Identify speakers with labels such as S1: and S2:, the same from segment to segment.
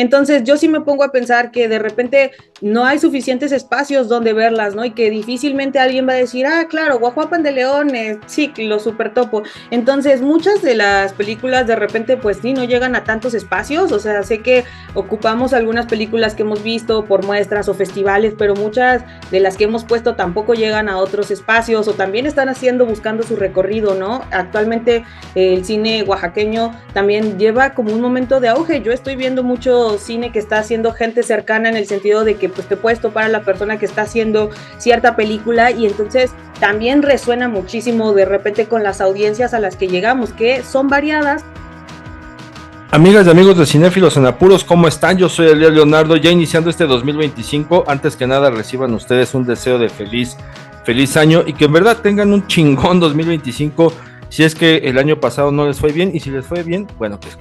S1: Entonces yo sí me pongo a pensar que de repente no hay suficientes espacios donde verlas, ¿no? Y que difícilmente alguien va a decir, ah, claro, Guajuapan de León, sí, lo super topo. Entonces muchas de las películas de repente pues sí no llegan a tantos espacios, o sea, sé que ocupamos algunas películas que hemos visto por muestras o festivales, pero muchas de las que hemos puesto tampoco llegan a otros espacios o también están haciendo, buscando su recorrido, ¿no? Actualmente el cine oaxaqueño también lleva como un momento de auge. Yo estoy viendo mucho cine que está haciendo gente cercana en el sentido de que pues te puedes topar a la persona que está haciendo cierta película y entonces también resuena muchísimo de repente con las audiencias a las que llegamos, que son variadas.
S2: Amigas y amigos de Cinéfilos en Apuros, ¿cómo están? Yo soy Elías Leonardo, ya iniciando este 2025. Antes que nada, reciban ustedes un deseo de feliz año y que en verdad tengan un chingón 2025. Si es que el año pasado no les fue bien, y si les fue bien, bueno, que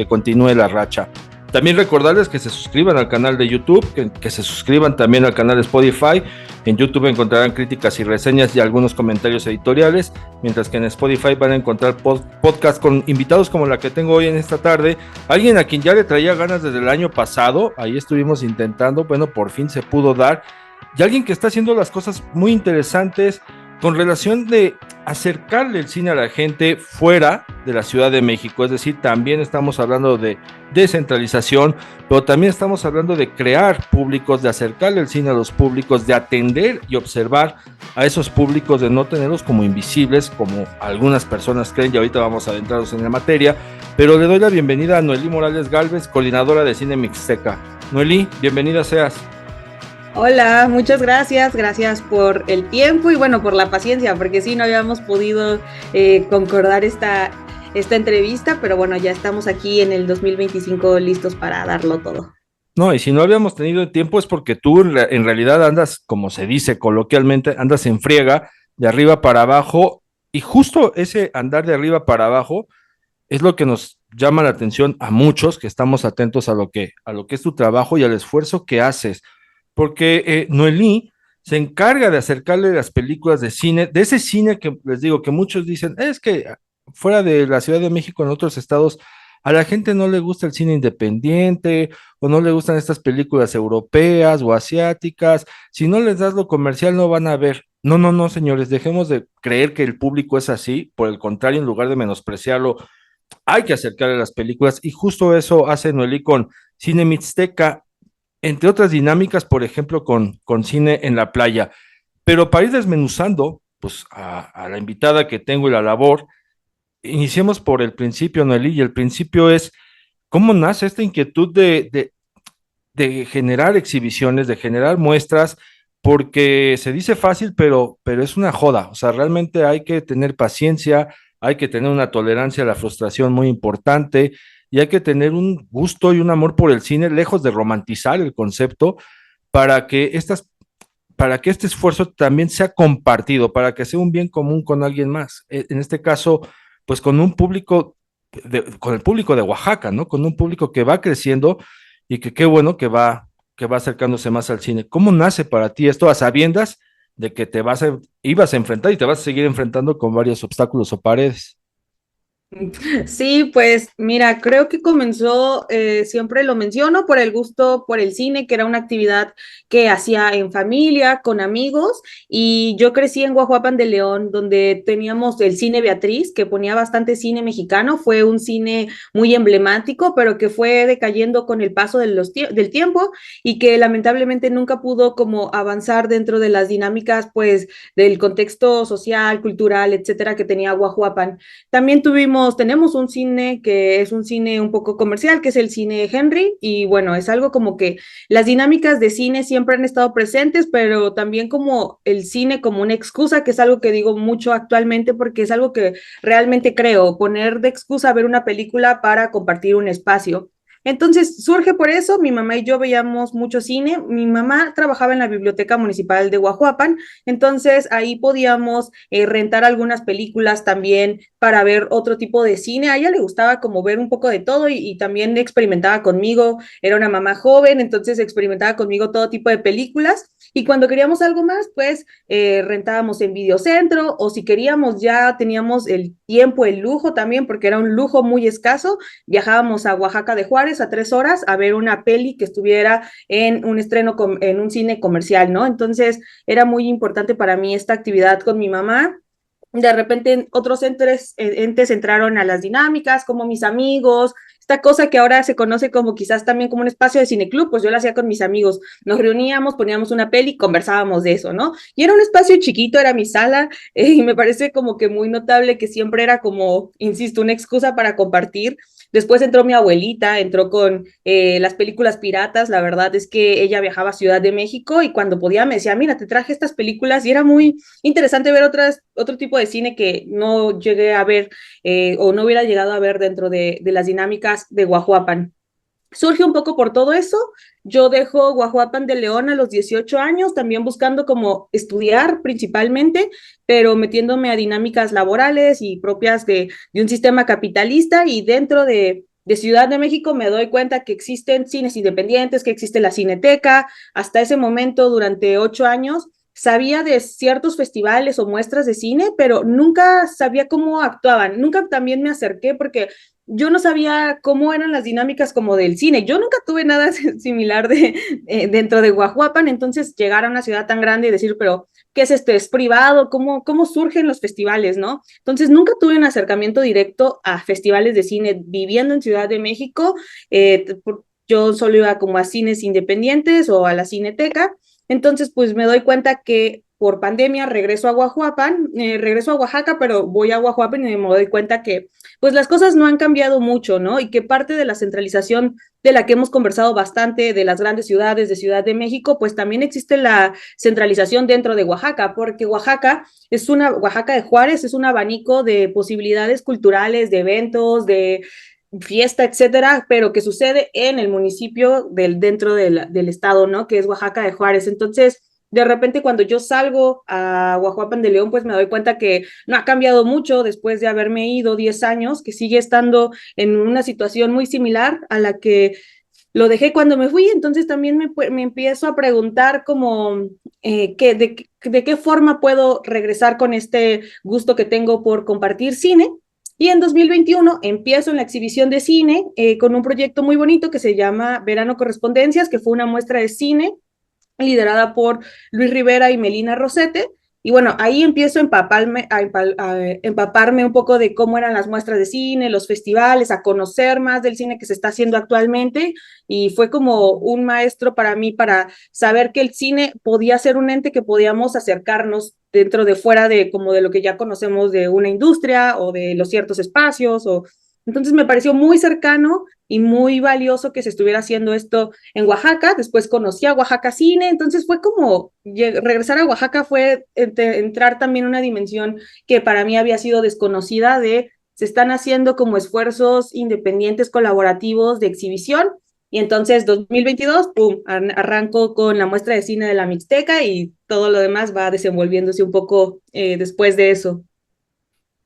S2: continúe la racha. También recordarles que se suscriban al canal de YouTube, que se suscriban también al canal de Spotify. En YouTube encontrarán críticas y reseñas y algunos comentarios editoriales, mientras que en Spotify van a encontrar podcast con invitados como la que tengo hoy en esta tarde. Alguien a quien ya le traía ganas desde el año pasado, ahí estuvimos intentando, bueno, por fin se pudo dar. Y alguien que está haciendo las cosas muy interesantes con relación de acercarle el cine a la gente fuera de la Ciudad de México. Es decir, también estamos hablando de descentralización, pero también estamos hablando de crear públicos, de acercarle el cine a los públicos, de atender y observar a esos públicos, de no tenerlos como invisibles, como algunas personas creen, y ahorita vamos a adentrarnos en la materia. Pero le doy la bienvenida a Noelí Morales Galvez, coordinadora de Cine Mixteca. Noelí, bienvenida seas.
S1: Hola, muchas gracias, gracias por el tiempo y bueno, por la paciencia, porque sí, no habíamos podido concordar esta entrevista, pero bueno, ya estamos aquí en el 2025 listos para darlo todo.
S2: No, y si no habíamos tenido tiempo es porque tú en realidad andas, como se dice coloquialmente, andas en friega de arriba para abajo, y justo ese andar de arriba para abajo es lo que nos llama la atención a muchos que estamos atentos a lo que es tu trabajo y al esfuerzo que haces, porque Noelí se encarga de acercarle las películas de cine, de ese cine que les digo que muchos dicen, es que fuera de la Ciudad de México, en otros estados, a la gente no le gusta el cine independiente o no le gustan estas películas europeas o asiáticas. Si no les das lo comercial, no van a ver. No, no, no, señores, dejemos de creer que el público es así. Por el contrario, en lugar de menospreciarlo, hay que acercarle las películas, y justo eso hace Noelí con Cine Mixteca, entre otras dinámicas, por ejemplo, con cine en la playa. Pero para ir desmenuzando, pues a la invitada que tengo y la labor, iniciemos por el principio, Noelí, y el principio es cómo nace esta inquietud de generar exhibiciones, de generar muestras, porque se dice fácil, pero es una joda. O sea, realmente hay que tener paciencia, hay que tener una tolerancia a la frustración muy importante, y hay que tener un gusto y un amor por el cine, lejos de romantizar el concepto, para que para que este esfuerzo también sea compartido, para que sea un bien común con alguien más. En este caso, pues con un público, con el público de Oaxaca, ¿no? Con un público que va creciendo y que qué bueno que va acercándose más al cine. ¿Cómo nace para ti esto a sabiendas de que ibas a enfrentar y te vas a seguir enfrentando con varios obstáculos o paredes?
S1: Sí, pues mira, creo que comenzó, siempre lo menciono, por el gusto por el cine, que era una actividad que hacía en familia, con amigos, y yo crecí en Guajuapan de León, donde teníamos el cine Beatriz, que ponía bastante cine mexicano, fue un cine muy emblemático, pero que fue decayendo con el paso de del tiempo y que lamentablemente nunca pudo como avanzar dentro de las dinámicas, pues, del contexto social, cultural, etcétera, que tenía Guajuapan. También tenemos un cine que es un cine un poco comercial, que es el cine Henry, y bueno, es algo como que las dinámicas de cine siempre han estado presentes, pero también como el cine como una excusa, que es algo que digo mucho actualmente, porque es algo que realmente creo, poner de excusa ver una película para compartir un espacio. Entonces surge por eso, mi mamá y yo veíamos mucho cine, mi mamá trabajaba en la Biblioteca Municipal de Guajuapan, entonces ahí podíamos rentar algunas películas también para ver otro tipo de cine. A ella le gustaba como ver un poco de todo y también experimentaba conmigo. Era una mamá joven, entonces experimentaba conmigo todo tipo de películas. Y cuando queríamos algo más, pues rentábamos en Videocentro o si queríamos ya teníamos el tiempo, el lujo también, porque era un lujo muy escaso, viajábamos a Oaxaca de Juárez a 3 horas a ver una peli que estuviera en un estreno en un cine comercial, ¿no? Entonces era muy importante para mí esta actividad con mi mamá. De repente otros entes entraron a las dinámicas, como mis amigos, esta cosa que ahora se conoce como quizás también como un espacio de cineclub, pues yo lo hacía con mis amigos, nos reuníamos, poníamos una peli, conversábamos de eso, ¿no? Y era un espacio chiquito, era mi sala, y me parece como que muy notable que siempre era como, insisto, una excusa para compartir. Después entró mi abuelita, entró con las películas piratas, la verdad es que ella viajaba a Ciudad de México y cuando podía me decía, mira, te traje estas películas y era muy interesante ver otro tipo de cine que no llegué a ver o no hubiera llegado a ver dentro de las dinámicas de Guajuapan. Surge un poco por todo eso. Yo dejo Guajuapan de León a los 18 años, también buscando como estudiar principalmente, pero metiéndome a dinámicas laborales y propias de un sistema capitalista y dentro de Ciudad de México me doy cuenta que existen cines independientes, que existe la Cineteca. Hasta ese momento, durante 8 años, sabía de ciertos festivales o muestras de cine, pero nunca sabía cómo actuaban. Nunca también me acerqué porque yo no sabía cómo eran las dinámicas como del cine. Yo nunca tuve nada similar dentro de Guajuapan, entonces llegar a una ciudad tan grande y decir, pero, ¿qué es esto? ¿Es privado? ¿Cómo surgen los festivales, no? Entonces nunca tuve un acercamiento directo a festivales de cine viviendo en Ciudad de México. Yo solo iba como a cines independientes o a la Cineteca. Entonces, pues me doy cuenta que por pandemia regreso a Guajuapan, regreso a Oaxaca, pero voy a Guajuapan y me doy cuenta que pues las cosas no han cambiado mucho, ¿no? Y que parte de la centralización de la que hemos conversado bastante de las grandes ciudades, de Ciudad de México, pues también existe la centralización dentro de Oaxaca, porque Oaxaca de Juárez es un abanico de posibilidades culturales, de eventos, de fiesta, etcétera, pero que sucede en el municipio dentro del estado, ¿no? Que es Oaxaca de Juárez. Entonces, de repente cuando yo salgo a Guajuapan de León, pues me doy cuenta que no ha cambiado mucho después de haberme ido 10 años, que sigue estando en una situación muy similar a la que lo dejé cuando me fui, entonces también me empiezo a preguntar como de qué forma puedo regresar con este gusto que tengo por compartir cine. Y en 2021 empiezo en la exhibición de cine con un proyecto muy bonito que se llama Verano Correspondencias, que fue una muestra de cine liderada por Luis Rivera y Melina Rosete. Y bueno, ahí empiezo a empaparme un poco de cómo eran las muestras de cine, los festivales, a conocer más del cine que se está haciendo actualmente. Y fue como un maestro para mí para saber que el cine podía ser un ente que podíamos acercarnos dentro de fuera de como de lo que ya conocemos de una industria o de los ciertos espacios. Entonces me pareció muy cercano y muy valioso que se estuviera haciendo esto en Oaxaca. Después conocí a Oaxaca Cine, entonces fue como regresar a Oaxaca fue entrar también en una dimensión que para mí había sido desconocida de se están haciendo como esfuerzos independientes colaborativos de exhibición y entonces 2022, pum, arranco con la muestra de cine de la Mixteca y todo lo demás va desenvolviéndose un poco después de eso.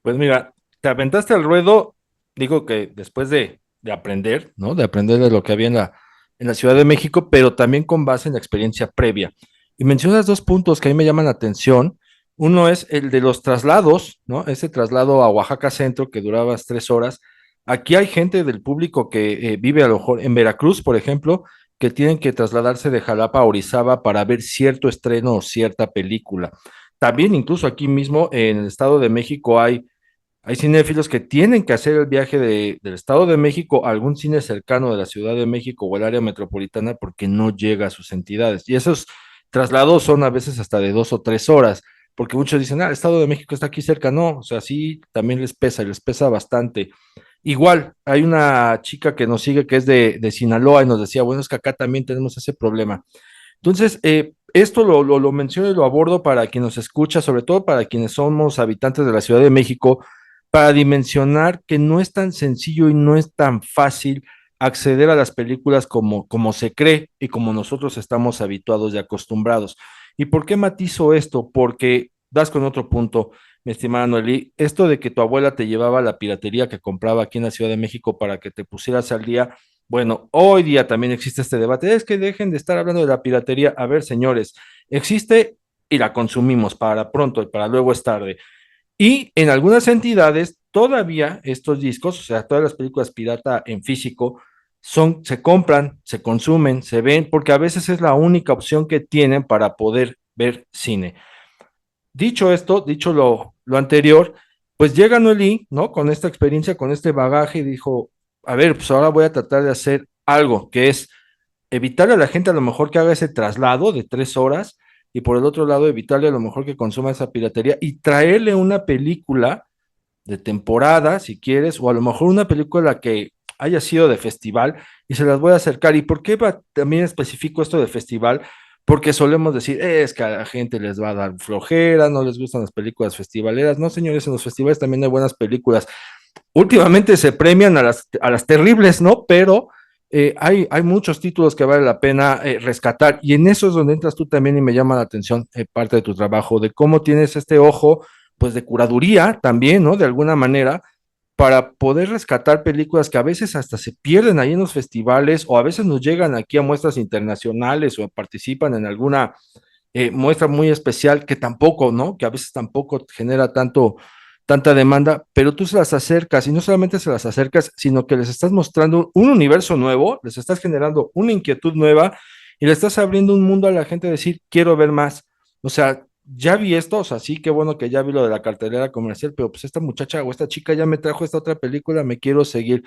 S2: Pues mira, te aventaste al ruedo, digo que después de aprender, ¿no? De aprender de lo que había en la Ciudad de México, pero también con base en la experiencia previa. Y mencionas dos puntos que a mí me llaman la atención. Uno es el de los traslados, ¿no? Ese traslado a Oaxaca Centro que duraba 3 horas. Aquí hay gente del público que vive a lo mejor en Veracruz, por ejemplo, que tienen que trasladarse de Jalapa a Orizaba para ver cierto estreno o cierta película. También incluso aquí mismo en el Estado de México hay cinéfilos que tienen que hacer el viaje del Estado de México a algún cine cercano de la Ciudad de México o el área metropolitana porque no llega a sus entidades. Y esos traslados son a veces hasta de 2 o 3 horas, porque muchos dicen, el Estado de México está aquí cerca. No, o sea, sí, también les pesa, y les pesa bastante. Igual, hay una chica que nos sigue que es de Sinaloa y nos decía, bueno, es que acá también tenemos ese problema. Entonces, esto lo menciono y lo abordo para quien nos escucha, sobre todo para quienes somos habitantes de la Ciudad de México, para dimensionar que no es tan sencillo y no es tan fácil acceder a las películas como se cree y como nosotros estamos habituados y acostumbrados. ¿Y por qué matizo esto? Porque das con otro punto, mi estimada Noelí. Esto de que tu abuela te llevaba la piratería que compraba aquí en la Ciudad de México para que te pusieras al día. Bueno, hoy día también existe este debate. Es que dejen de estar hablando de la piratería. A ver, señores, existe y la consumimos para pronto y para luego es tarde. Y en algunas entidades todavía estos discos, o sea, todas las películas pirata en físico, se compran, se consumen, se ven, porque a veces es la única opción que tienen para poder ver cine. Dicho esto, dicho lo anterior, pues llega Noelí, ¿no? Con esta experiencia, con este bagaje, y dijo, a ver, pues ahora voy a tratar de hacer algo, que es evitarle a la gente a lo mejor que haga ese traslado de 3 horas, y por el otro lado, evitarle a lo mejor que consuma esa piratería y traerle una película de temporada, si quieres, o a lo mejor una película que haya sido de festival y se las voy a acercar. ¿Y por qué también especifico esto de festival? Porque solemos decir, es que a la gente les va a dar flojera, no les gustan las películas festivaleras. No, señores, en los festivales también hay buenas películas. Últimamente se premian a las terribles, ¿no? Pero hay muchos títulos que vale la pena rescatar y en eso es donde entras tú también y me llama la atención parte de tu trabajo, de cómo tienes este ojo, pues de curaduría también, ¿no? De alguna manera, para poder rescatar películas que a veces hasta se pierden ahí en los festivales o a veces nos llegan aquí a muestras internacionales o participan en alguna muestra muy especial que tampoco, ¿no? Que a veces tampoco genera tanta demanda, pero tú se las acercas y no solamente se las acercas, sino que les estás mostrando un universo nuevo, les estás generando una inquietud nueva y le estás abriendo un mundo a la gente a decir, quiero ver más. O sea, ya vi esto, o sea, sí, qué bueno que ya vi lo de la cartelera comercial, pero pues esta muchacha o esta chica ya me trajo esta otra película, me quiero seguir.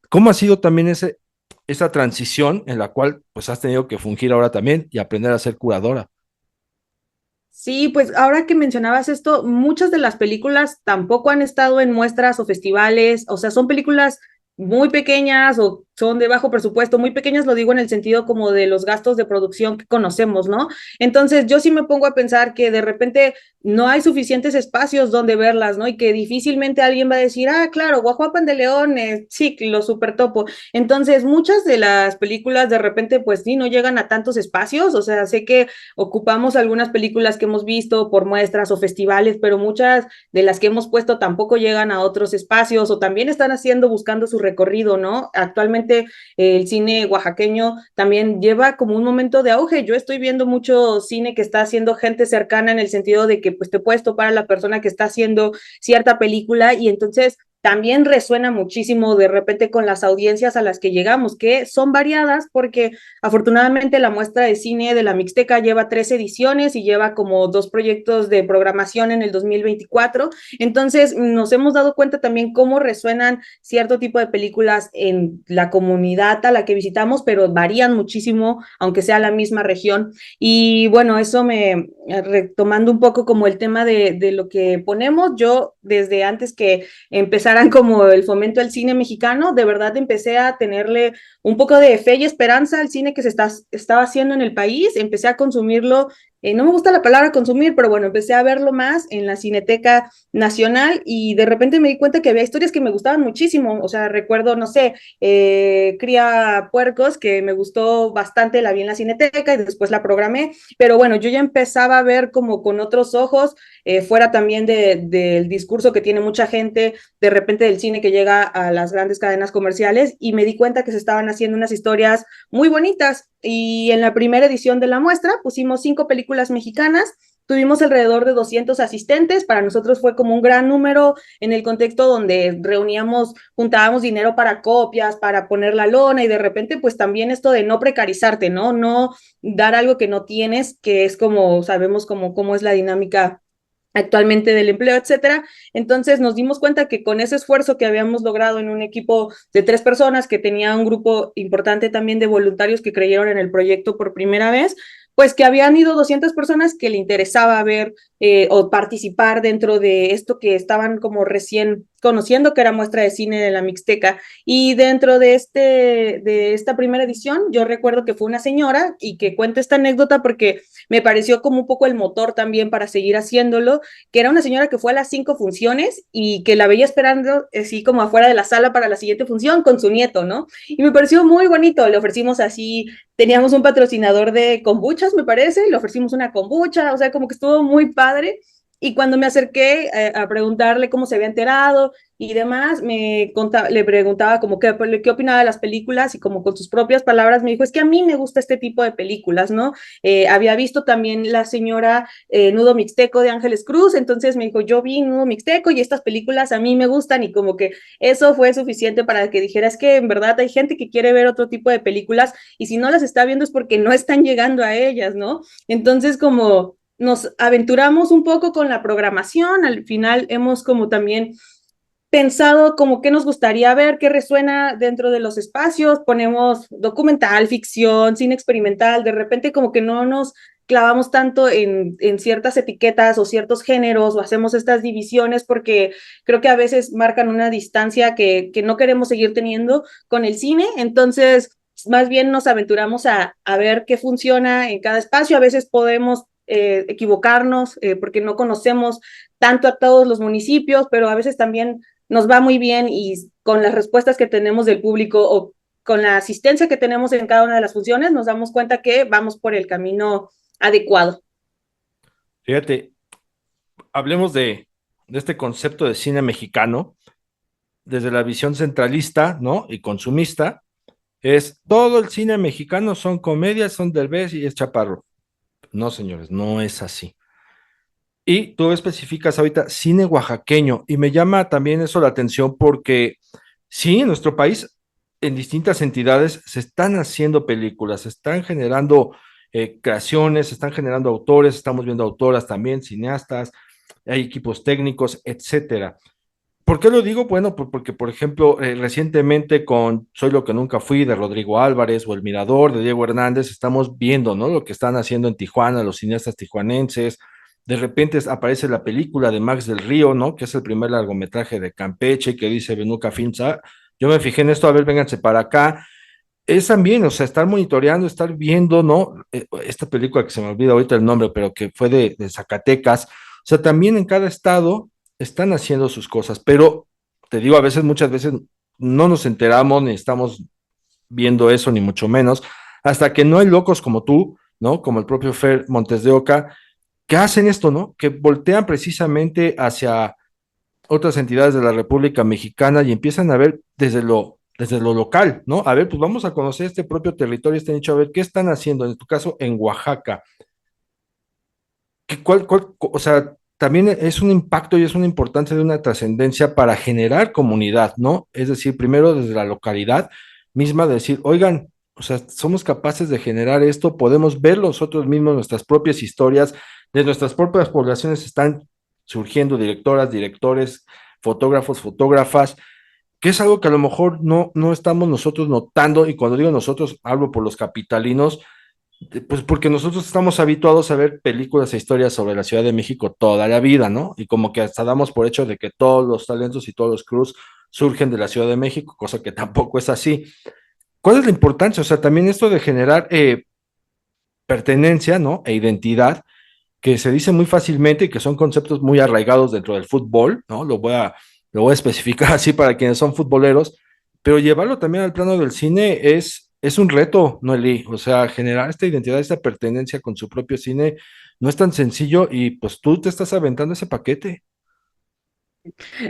S2: ¿Cómo ha sido también esa transición en la cual pues has tenido que fungir ahora también y aprender a ser curadora?
S1: Sí, pues ahora que mencionabas esto, muchas de las películas tampoco han estado en muestras o festivales, o sea, son películas muy pequeñas o son de bajo presupuesto, muy pequeñas, lo digo en el sentido como de los gastos de producción que conocemos, ¿no? Entonces, yo sí me pongo a pensar que de repente no hay suficientes espacios donde verlas, ¿no? Y que difícilmente alguien va a decir, ah, claro, Guajuapan de León, sí, lo super topo. Entonces, muchas de las películas de repente, pues sí, no llegan a tantos espacios, o sea, sé que ocupamos algunas películas que hemos visto por muestras o festivales, pero muchas de las que hemos puesto tampoco llegan a otros espacios o también están haciendo, buscando su recorrido, ¿no? Actualmente el cine oaxaqueño también lleva como un momento de auge. Yo estoy viendo mucho cine que está haciendo gente cercana en el sentido de que pues te puedes topar a la persona que está haciendo cierta película y entonces también resuena muchísimo de repente con las audiencias a las que llegamos, que son variadas porque afortunadamente la muestra de cine de la Mixteca lleva 3 ediciones y lleva como 2 proyectos de programación en el 2024. Entonces nos hemos dado cuenta también cómo resuenan cierto tipo de películas en la comunidad a la que visitamos, pero varían muchísimo, aunque sea la misma región. Y bueno, eso retomando un poco como el tema de lo que ponemos, yo desde antes que empezaran como el fomento al cine mexicano, de verdad empecé a tenerle un poco de fe y esperanza al cine que estaba haciendo en el país, empecé a consumirlo, no me gusta la palabra consumir, pero bueno, empecé a verlo más en la Cineteca Nacional y de repente me di cuenta que había historias que me gustaban muchísimo, o sea, recuerdo, no sé, Cría Puercos, que me gustó bastante, la vi en la Cineteca y después la programé, pero bueno, yo ya empezaba a ver como con otros ojos, fuera también del discurso que tiene mucha gente de repente del cine que llega a las grandes cadenas comerciales y me di cuenta que se estaban haciendo unas historias muy bonitas y en la primera edición de la muestra pusimos 5 películas mexicanas, tuvimos alrededor de 200 asistentes, para nosotros fue como un gran número en el contexto donde reuníamos, juntábamos dinero para copias, para poner la lona y de repente pues también esto de no precarizarte, ¿no? No dar algo que no tienes, que es como sabemos cómo es la dinámica actualmente del empleo, etcétera. Entonces nos dimos cuenta que con ese esfuerzo que habíamos logrado en un equipo de 3 personas, que tenía un grupo importante también de voluntarios que creyeron en el proyecto por primera vez, pues que habían ido 200 personas que le interesaba ver o participar dentro de esto que estaban como recién conociendo, que era muestra de cine de la Mixteca. Y dentro de esta primera edición, yo recuerdo que fue una señora y que cuento esta anécdota porque me pareció como un poco el motor también para seguir haciéndolo, que era una señora que fue a las 5 funciones y que la veía esperando así como afuera de la sala para la siguiente función con su nieto, ¿no? Y me pareció muy bonito, le ofrecimos así, teníamos un patrocinador de kombuchas, me parece, le ofrecimos una kombucha, o sea, como que estuvo muy padre Y cuando me acerqué a preguntarle cómo se había enterado y demás, le preguntaba como qué opinaba de las películas y como con sus propias palabras me dijo, es que a mí me gusta este tipo de películas, ¿no? Había visto también La señora Nudo Mixteco de Ángeles Cruz, entonces me dijo, yo vi Nudo Mixteco y estas películas a mí me gustan y como que eso fue suficiente para que dijera, es que en verdad hay gente que quiere ver otro tipo de películas y si no las está viendo es porque no están llegando a ellas, ¿no? Entonces como nos aventuramos un poco con la programación, al final hemos como también pensado como qué nos gustaría ver, qué resuena dentro de los espacios, ponemos documental, ficción, cine experimental, de repente como que no nos clavamos tanto en ciertas etiquetas o ciertos géneros o hacemos estas divisiones porque creo que a veces marcan una distancia que no queremos seguir teniendo con el cine, entonces más bien nos aventuramos a ver qué funciona en cada espacio, a veces podemos equivocarnos porque no conocemos tanto a todos los municipios, pero a veces también nos va muy bien y con las respuestas que tenemos del público o con la asistencia que tenemos en cada una de las funciones, nos damos cuenta que vamos por el camino adecuado.
S2: Fíjate, hablemos de este concepto de cine mexicano desde la visión centralista, ¿no? Y consumista, es todo el cine mexicano son comedias, son Derbez y es Chaparro. No, señores, no es así. Y tú especificas ahorita cine oaxaqueño y me llama también eso la atención porque sí, en nuestro país, en distintas entidades se están haciendo películas, se están generando creaciones, se están generando autores, estamos viendo autoras también, cineastas, hay equipos técnicos, etcétera. ¿Por qué lo digo? Bueno, porque, por ejemplo, recientemente con Soy lo que nunca fui de Rodrigo Álvarez o El Mirador de Diego Hernández, estamos viendo, ¿no? Lo que están haciendo en Tijuana, los cineastas tijuanenses. De repente aparece la película de Max del Río, ¿no? Que es el primer largometraje de Campeche, que dice Benuca Films. Ah, yo me fijé en esto, a ver, vénganse para acá. Es también, o sea, estar monitoreando, estar viendo, ¿no? Esta película que se me olvida ahorita el nombre, pero que fue de Zacatecas. O sea, también en cada estado están haciendo sus cosas, pero te digo, a veces, muchas veces no nos enteramos ni estamos viendo eso, ni mucho menos, hasta que no hay locos como tú, ¿no? Como el propio Fer Montes de Oca, que hacen esto, ¿no? Que voltean precisamente hacia otras entidades de la República Mexicana y empiezan a ver desde lo local, ¿no? A ver, pues vamos a conocer este propio territorio, este nicho, a ver qué están haciendo, en tu caso, en Oaxaca. O sea, también es un impacto y es una importancia de una trascendencia para generar comunidad, ¿no? Es decir, primero desde la localidad misma, decir, oigan, o sea, somos capaces de generar esto, podemos ver nosotros mismos nuestras propias historias, de nuestras propias poblaciones están surgiendo directoras, directores, fotógrafos, fotógrafas, que es algo que a lo mejor no estamos nosotros notando, y cuando digo nosotros, hablo por los capitalinos, pues porque nosotros estamos habituados a ver películas e historias sobre la Ciudad de México toda la vida, ¿no? Y como que hasta damos por hecho de que todos los talentos y todos los crews surgen de la Ciudad de México, cosa que tampoco es así. ¿Cuál es la importancia? O sea, también esto de generar pertenencia, ¿no? E identidad, que se dice muy fácilmente y que son conceptos muy arraigados dentro del fútbol, ¿no? Lo voy a especificar así para quienes son futboleros, pero llevarlo también al plano del cine es un reto, Noelí. O sea, generar esta identidad, esta pertenencia con su propio cine no es tan sencillo y pues tú te estás aventando ese paquete.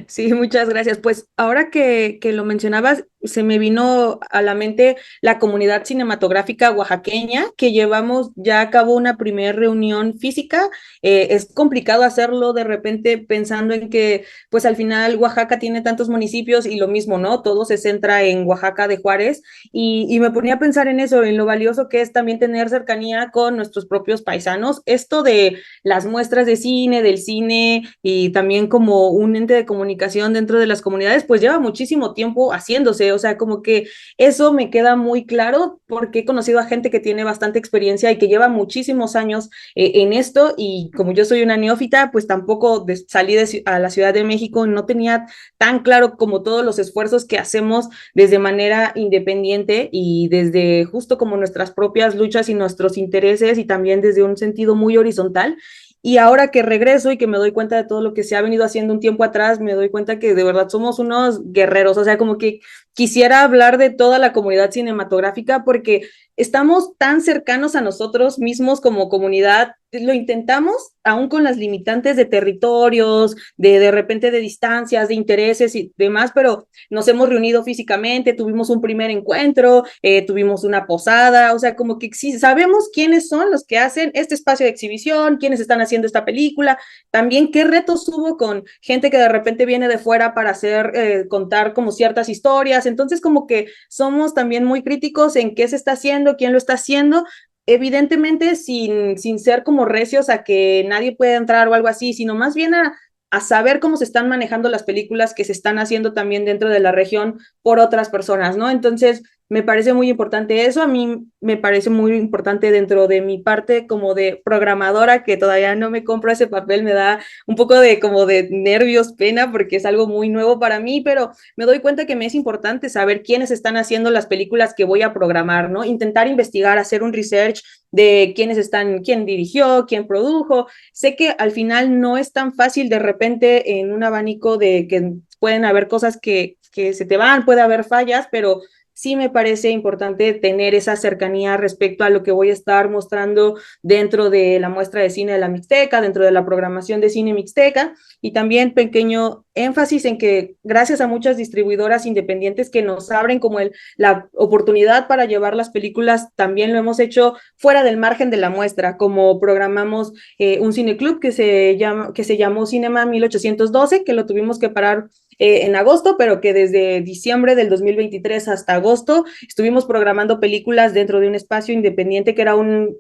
S1: Sí, muchas gracias. Pues ahora que lo mencionabas, se me vino a la mente la comunidad cinematográfica oaxaqueña, que llevamos ya a cabo una primera reunión física. Es complicado hacerlo de repente pensando en que, pues al final Oaxaca tiene tantos municipios y lo mismo, ¿no? Todo se centra en Oaxaca de Juárez y me ponía a pensar en eso, en lo valioso que es también tener cercanía con nuestros propios paisanos. Esto de las muestras de cine, del cine y también como un ente de comunicación dentro de las comunidades, pues lleva muchísimo tiempo haciéndose, o sea, como que eso me queda muy claro porque he conocido a gente que tiene bastante experiencia y que lleva muchísimos años en esto y como yo soy una neófita, pues tampoco salí a la Ciudad de México, no tenía tan claro como todos los esfuerzos que hacemos desde manera independiente y desde justo como nuestras propias luchas y nuestros intereses y también desde un sentido muy horizontal. Y ahora que regreso y que me doy cuenta de todo lo que se ha venido haciendo un tiempo atrás, me doy cuenta que de verdad somos unos guerreros. O sea, como que quisiera hablar de toda la comunidad cinematográfica porque estamos tan cercanos a nosotros mismos como comunidad, lo intentamos aún con las limitantes de territorios, de repente de distancias, de intereses y demás, pero nos hemos reunido físicamente, tuvimos un primer encuentro, tuvimos una posada, o sea, como que sí, sabemos quiénes son los que hacen este espacio de exhibición, quiénes están haciendo esta película, también qué retos hubo con gente que de repente viene de fuera para hacer, contar como ciertas historias, entonces como que somos también muy críticos en qué se está haciendo, quién lo está haciendo, evidentemente sin ser como recios a que nadie pueda entrar o algo así, sino más bien a saber cómo se están manejando las películas que se están haciendo también dentro de la región por otras personas, ¿no? Entonces, me parece muy importante eso, a mí me parece muy importante dentro de mi parte como de programadora, que todavía no me compro ese papel, me da un poco de como de nervios, pena, porque es algo muy nuevo para mí, pero me doy cuenta que me es importante saber quiénes están haciendo las películas que voy a programar, ¿no? Intentar investigar, hacer un research de quiénes están, quién dirigió, quién produjo. Sé que al final no es tan fácil de repente en un abanico de que pueden haber cosas que se te van, puede haber fallas, pero sí me parece importante tener esa cercanía respecto a lo que voy a estar mostrando dentro de la muestra de cine de la Mixteca, dentro de la programación de cine Mixteca, y también pequeño énfasis en que gracias a muchas distribuidoras independientes que nos abren como la oportunidad para llevar las películas, también lo hemos hecho fuera del margen de la muestra, como programamos un cineclub que se llamó Cinema 1812, que lo tuvimos que parar en agosto, pero que desde diciembre del 2023 hasta agosto estuvimos programando películas dentro de un espacio independiente que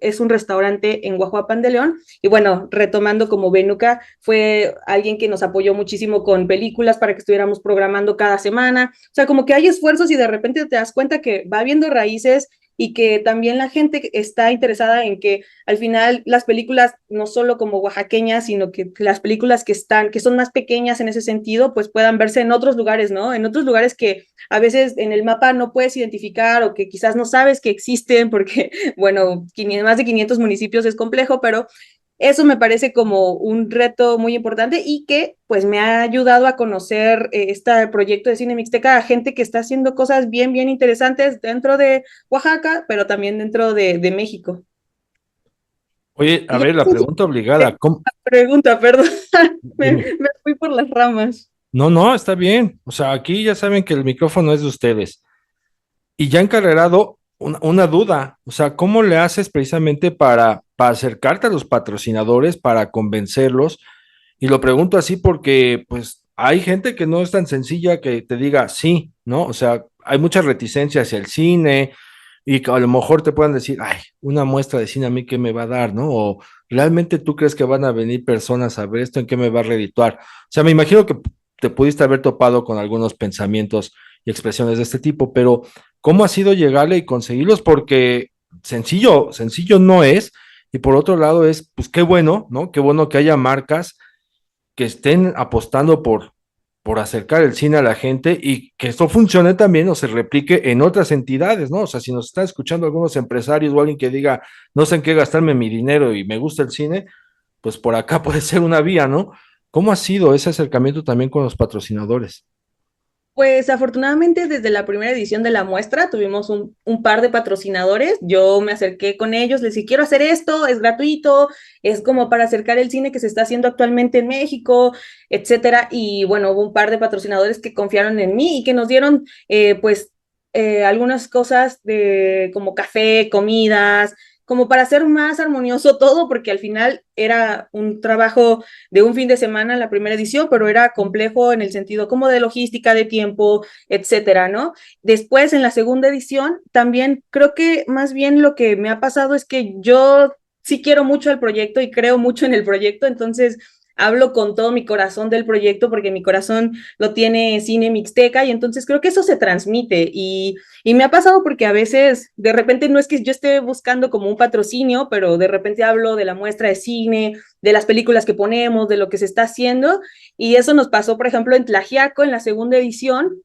S1: es un restaurante en Guajuapan de León. Y bueno, retomando como Benuca, fue alguien que nos apoyó muchísimo con películas para que estuviéramos programando cada semana. O sea, como que hay esfuerzos y de repente te das cuenta que va habiendo raíces y que también la gente está interesada en que al final las películas no solo como oaxaqueñas, sino que las películas que son más pequeñas en ese sentido, pues puedan verse en otros lugares, ¿no? En otros lugares que a veces en el mapa no puedes identificar o que quizás no sabes que existen porque, bueno, más de 500 municipios es complejo, pero eso me parece como un reto muy importante y que pues me ha ayudado a conocer este proyecto de Cine Mixteca a gente que está haciendo cosas bien, bien interesantes dentro de Oaxaca, pero también dentro de México.
S2: Oye, a
S1: Y ya
S2: ver, la pregunta obligada, ¿cómo?
S1: pregunta, perdón,
S2: Dime.
S1: me fui por las ramas.
S2: No, no, está bien. O sea, aquí ya saben que el micrófono es de ustedes. Y ya encarrerado, una duda, o sea, ¿cómo le haces precisamente para acercarte a los patrocinadores, para convencerlos? Y lo pregunto así porque, pues, hay gente que no es tan sencilla que te diga sí, ¿no? O sea, hay mucha reticencia hacia el cine y que a lo mejor te puedan decir, ay, una muestra de cine a mí qué me va a dar, ¿no? O realmente tú crees que van a venir personas a ver esto, ¿en qué me va a redituar? O sea, me imagino que te pudiste haber topado con algunos pensamientos y expresiones de este tipo, pero ¿cómo ha sido llegarle y conseguirlos? Porque sencillo, sencillo no es. Y por otro lado es, pues qué bueno, ¿no? Qué bueno que haya marcas que estén apostando por acercar el cine a la gente y que esto funcione también o se replique en otras entidades, ¿no? O sea, si nos están escuchando algunos empresarios o alguien que diga, no sé en qué gastarme mi dinero y me gusta el cine, pues por acá puede ser una vía, ¿no? ¿Cómo ha sido ese acercamiento también con los patrocinadores?
S1: Pues afortunadamente desde la primera edición de la muestra tuvimos un par de patrocinadores, yo me acerqué con ellos, les dije, quiero hacer esto, es gratuito, es como para acercar el cine que se está haciendo actualmente en México, etcétera, y bueno, hubo un par de patrocinadores que confiaron en mí y que nos dieron pues algunas cosas de como café, comidas, como para hacer más armonioso todo, porque al final era un trabajo de un fin de semana en la primera edición, pero era complejo en el sentido como de logística, de tiempo, etcétera, ¿no? Después, en la segunda edición, también creo que más bien lo que me ha pasado es que yo sí quiero mucho el proyecto y creo mucho en el proyecto, entonces hablo con todo mi corazón del proyecto porque mi corazón lo tiene Cine Mixteca y entonces creo que eso se transmite y me ha pasado porque a veces de repente no es que yo esté buscando como un patrocinio, pero de repente hablo de la muestra de cine, de las películas que ponemos, de lo que se está haciendo y eso nos pasó por ejemplo en Tlaxiaco en la segunda edición.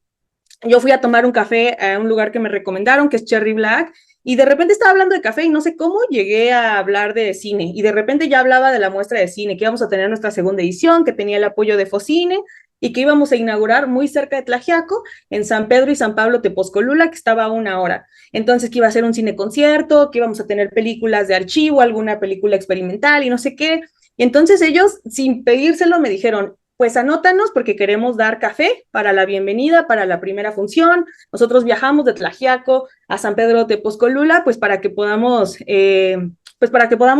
S1: Yo fui a tomar un café a un lugar que me recomendaron, que es Cherry Black, y de repente estaba hablando de café y no sé cómo llegué a hablar de cine. Y de repente ya hablaba de la muestra de cine, que íbamos a tener nuestra segunda edición, que tenía el apoyo de Focine. y que íbamos a inaugurar muy cerca de Tlaxiaco, en San Pedro y San Pablo Tepozcolula, que estaba a 1 hora. Entonces, que iba a ser un cine concierto, que íbamos a tener películas de archivo, alguna película experimental y no sé qué. Y entonces ellos, sin pedírselo, me dijeron, pues anótanos porque queremos dar café para la bienvenida, para la primera función. Nosotros viajamos de Tlaxiaco a San Pedro de Pozcolula, pues para que podamos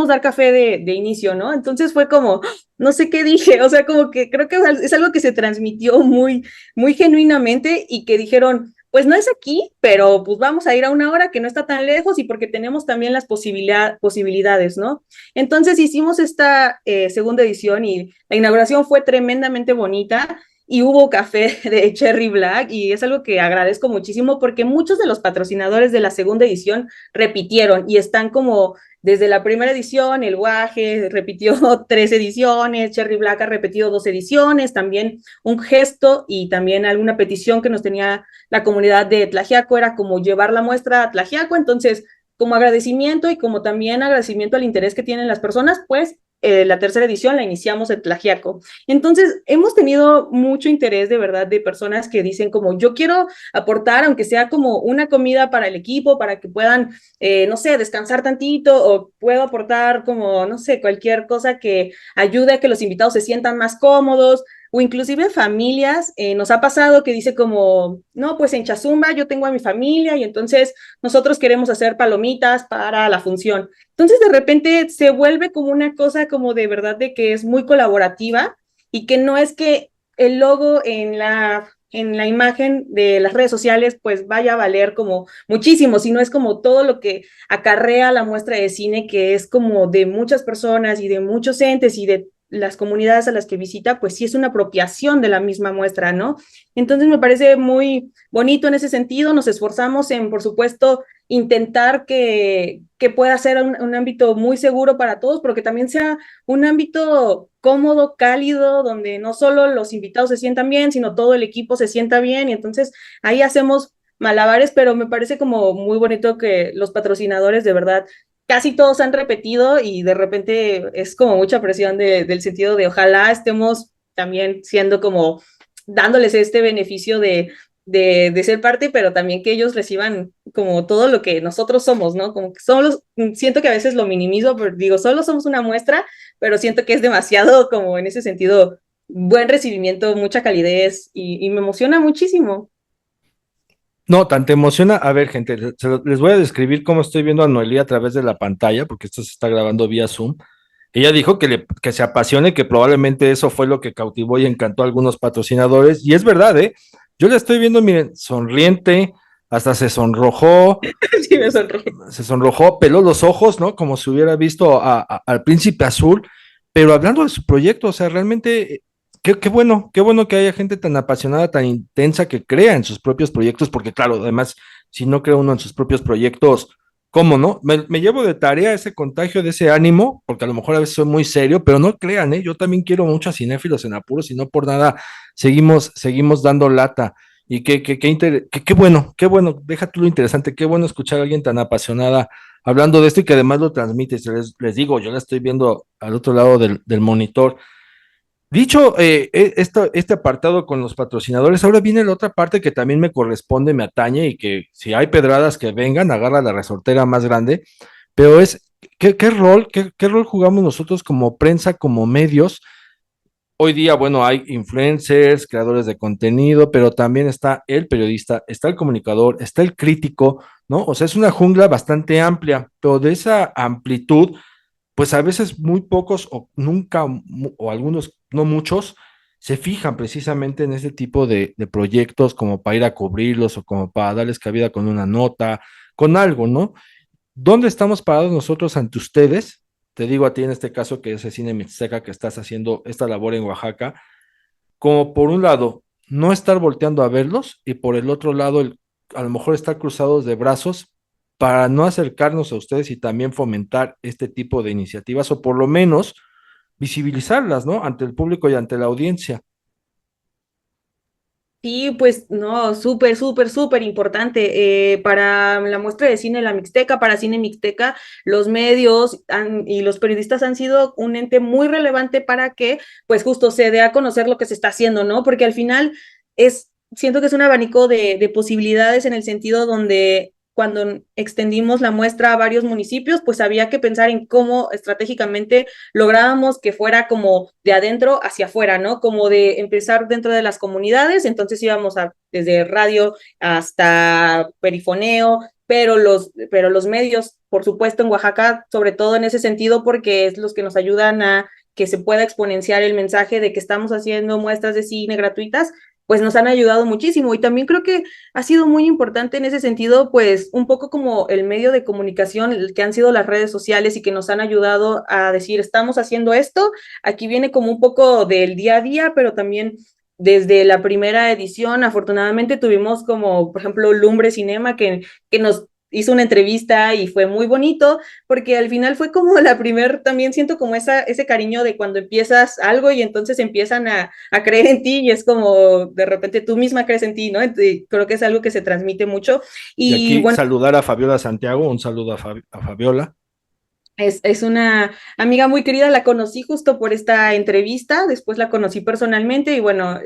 S1: dar café de inicio, ¿no? Entonces fue como, no sé qué dije, o sea, como que creo que es algo que se transmitió muy genuinamente y que dijeron, pues no es aquí, pero pues vamos a ir a 1 hora que no está tan lejos y porque tenemos también las posibilidades, ¿no? Entonces hicimos esta segunda edición y la inauguración fue tremendamente bonita y hubo café de Cherry Black y es algo que agradezco muchísimo porque muchos de los patrocinadores de la segunda edición repitieron y están como desde la primera edición, el Guaje repitió 3 ediciones, Cherry Black ha repetido 2 ediciones, también un gesto y también alguna petición que nos tenía la comunidad de Tlaxiaco era como llevar la muestra a Tlaxiaco, entonces como agradecimiento y como también agradecimiento al interés que tienen las personas, pues la tercera edición la iniciamos en Tlaxiaco. Entonces, hemos tenido mucho interés de verdad de personas que dicen como yo quiero aportar, aunque sea como una comida para el equipo, para que puedan, no sé, descansar tantito o puedo aportar como, no sé, cualquier cosa que ayude a que los invitados se sientan más cómodos o inclusive familias, nos ha pasado que dice como, no, pues en Chazumba yo tengo a mi familia y entonces nosotros queremos hacer palomitas para la función. Entonces de repente se vuelve como una cosa como de verdad de que es muy colaborativa y que no es que el logo en la imagen de las redes sociales pues vaya a valer como muchísimo, sino es como todo lo que acarrea la muestra de cine que es como de muchas personas y de muchos entes y de las comunidades a las que visita, pues sí es una apropiación de la misma muestra, ¿no? Entonces me parece muy bonito en ese sentido, nos esforzamos en, por supuesto, intentar que pueda ser un ámbito muy seguro para todos, pero que también sea un ámbito cómodo, cálido, donde no solo los invitados se sientan bien, sino todo el equipo se sienta bien, y entonces ahí hacemos malabares, pero me parece como muy bonito que los patrocinadores de verdad casi todos han repetido y de repente es como mucha presión del sentido de ojalá estemos también siendo como dándoles este beneficio de ser parte, pero también que ellos reciban como todo lo que nosotros somos, ¿no? Como que solo, siento que a veces lo minimizo, pero digo, solo somos una muestra, pero siento que es demasiado como en ese sentido, buen recibimiento, mucha calidez y me emociona muchísimo.
S2: No, tan te emociona. A ver, gente, les voy a describir cómo estoy viendo a Noelí a través de la pantalla, porque esto se está grabando vía Zoom. Ella dijo que se apasione, que probablemente eso fue lo que cautivó y encantó a algunos patrocinadores. Y es verdad, ¿eh? Yo la estoy viendo, miren, sonriente, hasta
S1: Sí, me sonrojo.
S2: se sonrojó, peló los ojos, ¿no? Como si hubiera visto al príncipe azul, pero hablando de su proyecto, o sea, realmente, qué bueno que haya gente tan apasionada, tan intensa que crea en sus propios proyectos, porque claro, además, si no crea uno en sus propios proyectos, ¿cómo no? Me llevo de tarea ese contagio de ese ánimo, porque a lo mejor a veces soy muy serio, pero no crean, ¿eh? Yo también quiero mucho a cinéfilos en apuros y no por nada seguimos dando lata. Y qué bueno, deja tú lo interesante, qué bueno escuchar a alguien tan apasionada hablando de esto y que además lo transmite. Les digo, yo la estoy viendo al otro lado del monitor. Dicho este apartado con los patrocinadores, ahora viene la otra parte que también me corresponde, me atañe y que si hay pedradas que vengan, agarra la resortera más grande, pero es, qué rol jugamos nosotros como prensa, como medios? Hoy día, bueno, hay influencers, creadores de contenido, pero también está el periodista, está el comunicador, está el crítico, ¿no? O sea, es una jungla bastante amplia, pero de esa amplitud, pues a veces muy pocos o nunca, o algunos, no muchos, se fijan precisamente en ese tipo de proyectos como para ir a cubrirlos o como para darles cabida con una nota, con algo, ¿no? ¿Dónde estamos parados nosotros ante ustedes? Te digo a ti en este caso que es el Cine Mixteca que estás haciendo esta labor en Oaxaca, como por un lado, no estar volteando a verlos y por el otro lado, a lo mejor estar cruzados de brazos para no acercarnos a ustedes y también fomentar este tipo de iniciativas o por lo menos visibilizarlas, ¿no? Ante el público y ante la audiencia.
S1: Sí, pues no, súper, súper, súper importante. Para la muestra de cine La Mixteca, para Cine Mixteca, los medios y los periodistas han sido un ente muy relevante para que, pues justo se dé a conocer lo que se está haciendo, ¿no? Porque al final siento que es un abanico de posibilidades en el sentido donde cuando extendimos la muestra a varios municipios, pues había que pensar en cómo estratégicamente lográbamos que fuera como de adentro hacia afuera, ¿no? Como de empezar dentro de las comunidades, entonces íbamos desde radio hasta perifoneo, pero los medios, por supuesto, en Oaxaca, sobre todo en ese sentido, porque es los que nos ayudan a que se pueda exponenciar el mensaje de que estamos haciendo muestras de cine gratuitas, pues nos han ayudado muchísimo. Y también creo que ha sido muy importante en ese sentido, pues un poco como el medio de comunicación que han sido las redes sociales y que nos han ayudado a decir, estamos haciendo esto, aquí viene como un poco del día a día, pero también desde la primera edición, afortunadamente tuvimos como, por ejemplo, Lumbre Cinema, que nos hizo una entrevista y fue muy bonito, porque al final fue como la primer, también siento como ese cariño de cuando empiezas algo y entonces empiezan a creer en ti y es como de repente tú misma crees en ti, ¿no? Entonces, creo que es algo que se transmite mucho
S2: Y
S1: y
S2: aquí
S1: bueno,
S2: saludar a Fabiola Santiago, un saludo a Fabiola.
S1: es una amiga muy querida, la conocí justo por esta entrevista, después la conocí personalmente y bueno,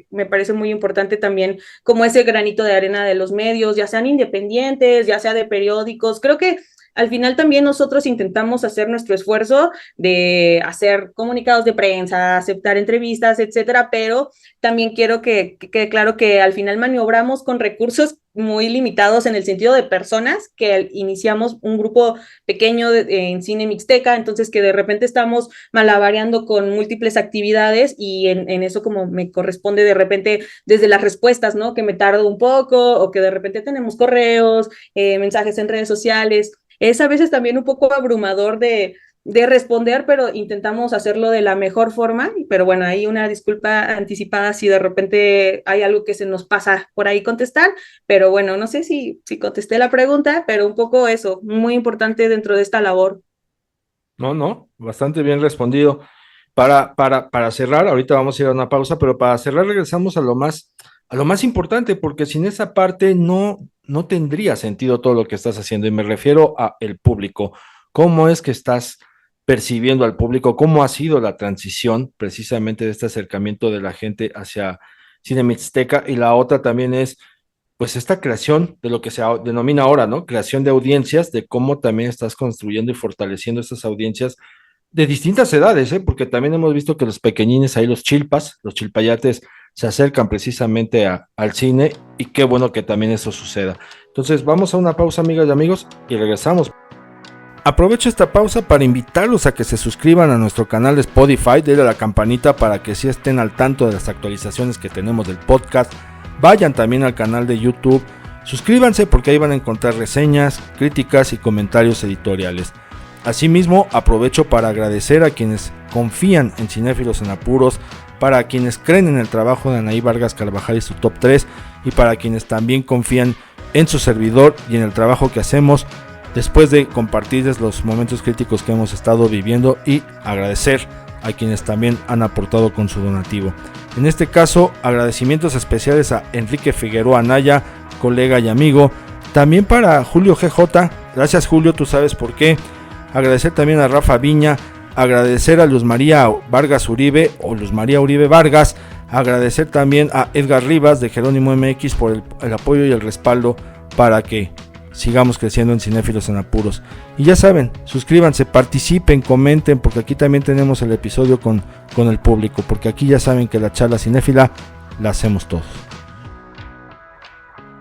S1: me parece muy importante también como ese granito de arena de los medios, ya sean independientes, ya sea de periódicos, creo que al final también nosotros intentamos hacer nuestro esfuerzo de hacer comunicados de prensa, aceptar entrevistas, etcétera, pero también quiero que quede claro que al final maniobramos con recursos muy limitados en el sentido de personas, que iniciamos un grupo pequeño en Cine Mixteca, entonces que de repente estamos malabareando con múltiples actividades y en eso como me corresponde de repente desde las respuestas, ¿no? Que me tardo un poco o que de repente tenemos correos, mensajes en redes sociales. Es a veces también un poco abrumador de responder, pero intentamos hacerlo de la mejor forma. Pero bueno, hay una disculpa anticipada si de repente hay algo que se nos pasa por ahí contestar. Pero bueno, no sé si contesté la pregunta, pero un poco eso, muy importante dentro de esta labor.
S2: No, no, bastante bien respondido. Para cerrar, ahorita vamos a ir a una pausa, pero para cerrar regresamos a lo más importante, porque sin esa parte no tendría sentido todo lo que estás haciendo, y me refiero a el público. ¿Cómo es que estás percibiendo al público? ¿Cómo ha sido la transición precisamente de este acercamiento de la gente hacia Cine Mixteca? Y la otra también es pues esta creación de lo que se denomina ahora, ¿no? Creación de audiencias, de cómo también estás construyendo y fortaleciendo estas audiencias de distintas edades, ¿eh? Porque también hemos visto que los pequeñines ahí, los chilpas, los chilpayates, se acercan precisamente al cine y qué bueno que también eso suceda. Entonces vamos a una pausa, amigas y amigos, y regresamos. Aprovecho esta pausa para invitarlos a que se suscriban a nuestro canal de Spotify, denle a la campanita para que sí estén al tanto de las actualizaciones que tenemos del podcast. Vayan también al canal de YouTube, suscríbanse porque ahí van a encontrar reseñas, críticas y comentarios editoriales. Asimismo, aprovecho para agradecer a quienes confían en Cinéfilos en Apuros, para quienes creen en el trabajo de Anaí Vargas Carvajal y su top 3, y para quienes también confían en su servidor y en el trabajo que hacemos después de compartirles los momentos críticos que hemos estado viviendo, y agradecer a quienes también han aportado con su donativo. En este caso, agradecimientos especiales a Enrique Figueroa Anaya, colega y amigo. También para Julio GJ, gracias Julio, tú sabes por qué. Agradecer también a Rafa Viña, agradecer a Luz María Vargas Uribe o Luz María Uribe Vargas, agradecer también a Edgar Rivas de Jerónimo MX por el apoyo y el respaldo para que sigamos creciendo en Cinéfilos en Apuros. Y ya saben, suscríbanse, participen, comenten, porque aquí también tenemos el episodio con el público, porque aquí ya saben que la charla cinéfila la hacemos todos.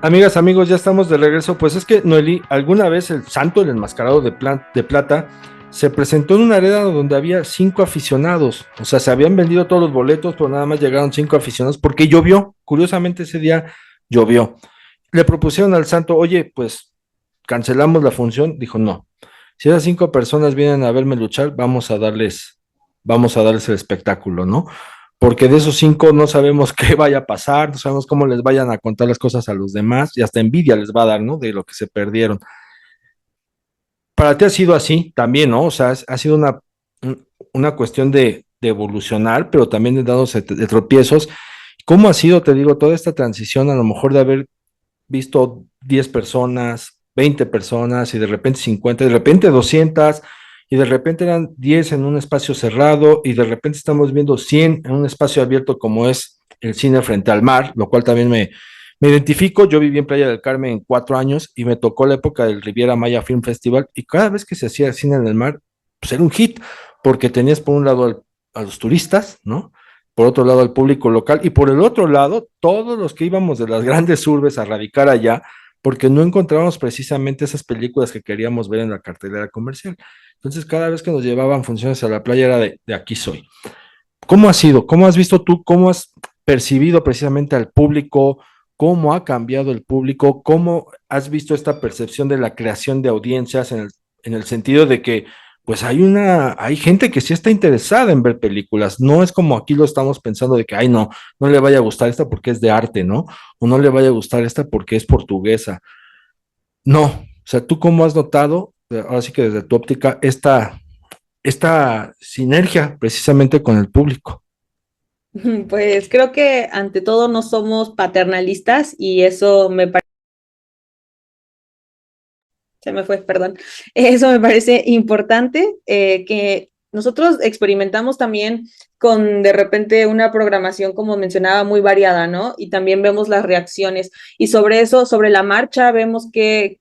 S2: Amigas, amigos, ya estamos de regreso. Pues es que, Noelí, alguna vez el santo, el enmascarado de plata, se presentó en una arena donde había 5 aficionados. O sea, se habían vendido todos los boletos, pero nada más llegaron 5 aficionados porque llovió. Curiosamente ese día llovió. Le propusieron al santo, oye, pues cancelamos la función. Dijo, no, si esas 5 personas vienen a verme luchar, vamos a darles el espectáculo, ¿no? Porque de esos 5 no sabemos qué vaya a pasar, no sabemos cómo les vayan a contar las cosas a los demás, y hasta envidia les va a dar, ¿no? De lo que se perdieron. Para ti ha sido así también, ¿no? O sea, ha sido una cuestión de evolucionar, pero también de dándose de tropiezos. ¿Cómo ha sido, te digo, toda esta transición a lo mejor de haber visto 10 personas, 20 personas y de repente 50, de repente 200 y de repente eran 10 en un espacio cerrado y de repente estamos viendo 100 en un espacio abierto como es el cine frente al mar, lo cual también me identifico? Yo viví en Playa del Carmen 4 años y me tocó la época del Riviera Maya Film Festival y cada vez que se hacía cine en el mar, pues era un hit, porque tenías por un lado a los turistas, ¿no? Por otro lado al público local y por el otro lado todos los que íbamos de las grandes urbes a radicar allá, porque no encontrábamos precisamente esas películas que queríamos ver en la cartelera comercial. Entonces cada vez que nos llevaban funciones a la playa era de aquí soy. ¿Cómo ha sido? ¿Cómo has visto tú? ¿Cómo has percibido precisamente al público? ¿Cómo ha cambiado el público? ¿Cómo has visto esta percepción de la creación de audiencias en el sentido de que pues hay gente que sí está interesada en ver películas? No es como aquí lo estamos pensando de que, ay, no, no le vaya a gustar esta porque es de arte, ¿no? O no le vaya a gustar esta porque es portuguesa. No, o sea, ¿tú cómo has notado, ahora sí que desde tu óptica, esta sinergia precisamente con el público?
S1: Pues creo que ante todo no somos paternalistas y eso me parece, se me fue, perdón, eso me parece importante, que nosotros experimentamos también con de repente una programación, como mencionaba, muy variada, ¿no? Y también vemos las reacciones y sobre eso, sobre la marcha, vemos qué